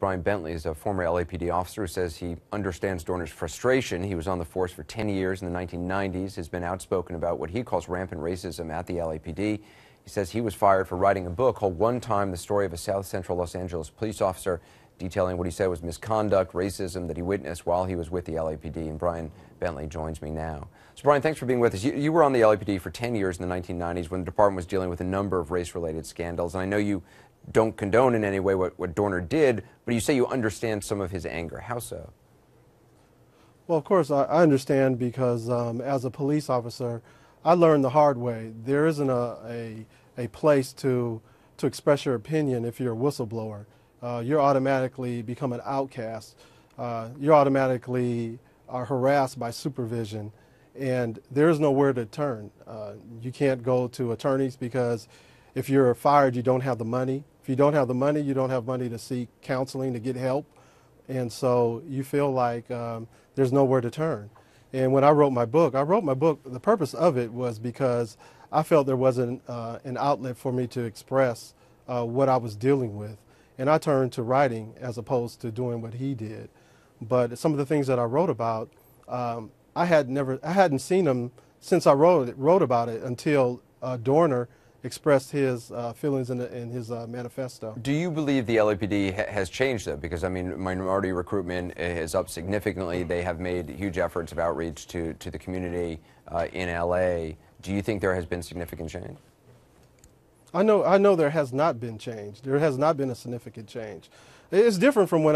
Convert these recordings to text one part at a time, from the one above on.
Brian Bentley is a former LAPD officer who says he understands Dorner's frustration. He was on the force for 10 years in the 1990s, has been outspoken about what he calls rampant racism at the LAPD. He says he was fired for writing a book called One Time, the story of a South Central Los Angeles police officer, detailing what he said was misconduct, racism that he witnessed while he was with the LAPD. And Brian Bentley joins me now. So Brian, thanks for being with us. You were on the LAPD for 10 years in the 1990s when the department was dealing with a number of race-related scandals. And I know you don't condone in any way what Dorner did, but you say you understand some of his anger. How so? Well, of course, I understand because as a police officer, I learned the hard way. There isn't a place to express your opinion if you're a whistleblower. You're automatically become an outcast. You automatically are harassed by supervision, and there's nowhere to turn. You can't go to attorneys because if you're fired, you don't have the money. If you don't have the money, you don't have money to seek counseling, to get help. And so you feel like there's nowhere to turn. And when I wrote my book, the purpose of it was because I felt there wasn't an outlet for me to express what I was dealing with. And I turned to writing as opposed to doing what he did. But some of the things that I wrote about, I hadn't seen them since I wrote about it until Dorner expressed his feelings in his manifesto. Do you believe the LAPD has changed, though? Because, I mean, minority recruitment is up significantly. They have made huge efforts of outreach to the community in L.A. Do you think there has been significant change? I know there has not been change. There has not been a significant change. It's different from when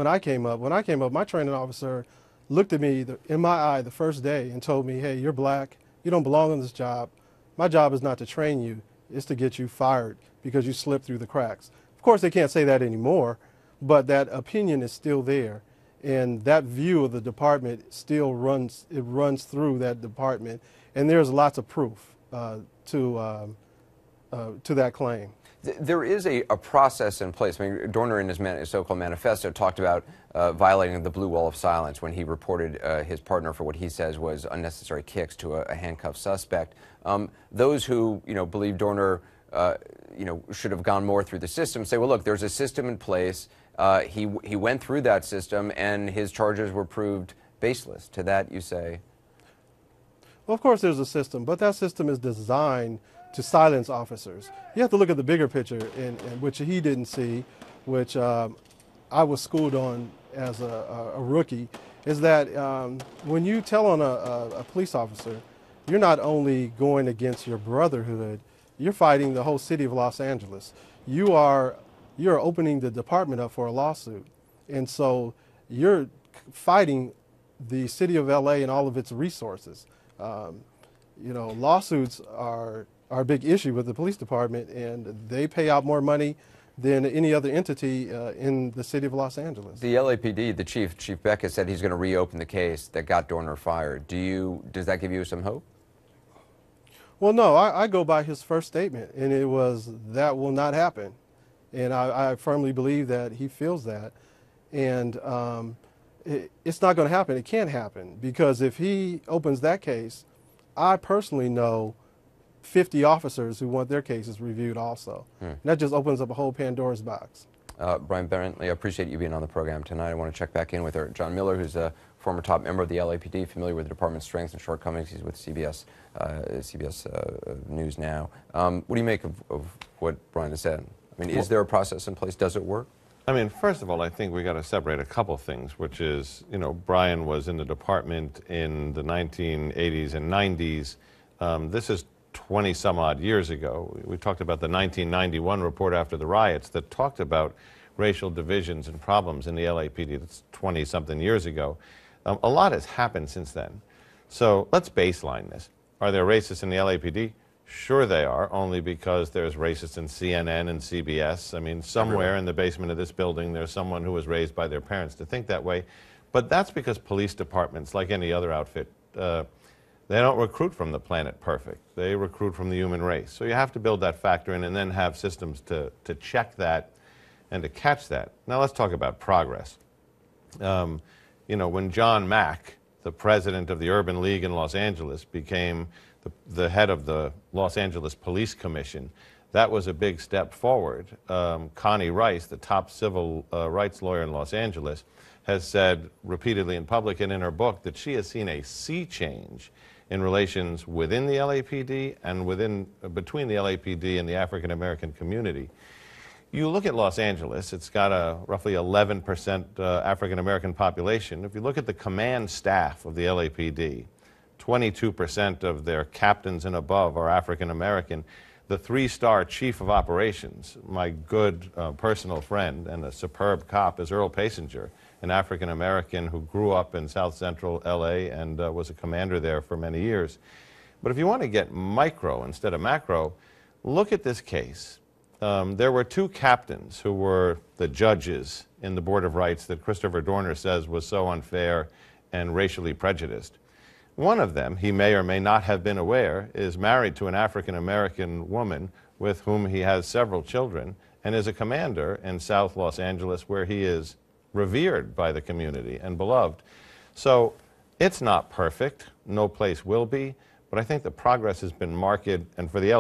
I came up. When I came up, my training officer looked at me in my eye the first day and told me, "Hey, you're black. You don't belong in this job. My job is not to train you, it's to get you fired because you slipped through the cracks." Of course, they can't say that anymore, but that opinion is still there. And that view of the department still runs through that department. And there's lots of proof to that claim. There is a process in place. I mean, Dorner in his so-called manifesto talked about violating the blue wall of silence when he reported his partner for what he says was unnecessary kicks to a handcuffed suspect. Those who believe Dorner should have gone more through the system say, well, look, there's a system in place. He went through that system and his charges were proved baseless. To that you say? Well, of course there's a system, but that system is designed to silence officers. You have to look at the bigger picture, which he didn't see, which I was schooled on as a rookie, is that when you tell on a police officer, you're not only going against your brotherhood, you're fighting the whole city of Los Angeles. You're opening the department up for a lawsuit. And so you're fighting the city of LA and all of its resources. Lawsuits are a big issue with the police department, and they pay out more money than any other entity in the city of Los Angeles. The LAPD, the Chief Beck, has said he's going to reopen the case that got Dorner fired. Does that give you some hope? Well, no, I go by his first statement, and it was, that will not happen. And I firmly believe that he feels that. And it's not going to happen. It can't happen, because if he opens that case, I personally know 50 officers who want their cases reviewed also. And that just opens up a whole Pandora's box. Brian Bentley, I appreciate you being on the program tonight. I want to check back in with John Miller, who's a former top member of the LAPD, familiar with the department's strengths and shortcomings. He's with CBS News now. What do you make of what Brian has said? I mean, is there a process in place? Does it work? I mean, first of all, I think we got to separate a couple things, which is, Brian was in the department in the 1980s and 90s. This is 20 some odd years ago. We talked about the 1991 report after the riots that talked about racial divisions and problems in the LAPD. That's 20 something years ago. A lot has happened since then. So let's baseline this. Are there racists in the LAPD? Sure they are, only because there's racists in CNN and CBS. I mean, somewhere in the basement of this building there's someone who was raised by their parents to think that way. But that's because police departments, like any other outfit, they don't recruit from the planet perfect. They recruit from the human race. So you have to build that factor in and then have systems to check that and to catch that. Now let's talk about progress. When John Mack, the president of the Urban League in Los Angeles, became the head of the Los Angeles Police Commission, That was a big step forward. Connie Rice, the top civil rights lawyer in Los Angeles, has said repeatedly in public and in her book that she has seen a sea change in relations within the LAPD and between the LAPD and the African American community. You look at Los Angeles, it's got a roughly 11% African American population. If you look at the command staff of the LAPD, 22% of their captains and above are African American. The 3-star chief of operations, my good personal friend and a superb cop, is Earl Pasinger, an African American who grew up in South Central LA and was a commander there for many years. But if you want to get micro instead of macro, look at this case. There were 2 captains who were the judges in the Board of Rights that Christopher Dorner says was so unfair and racially prejudiced. One of them, he may or may not have been aware, is married to an African-American woman with whom he has several children and is a commander in South Los Angeles, where he is revered by the community and beloved. So it's not perfect. No place will be. But I think the progress has been marked, and for the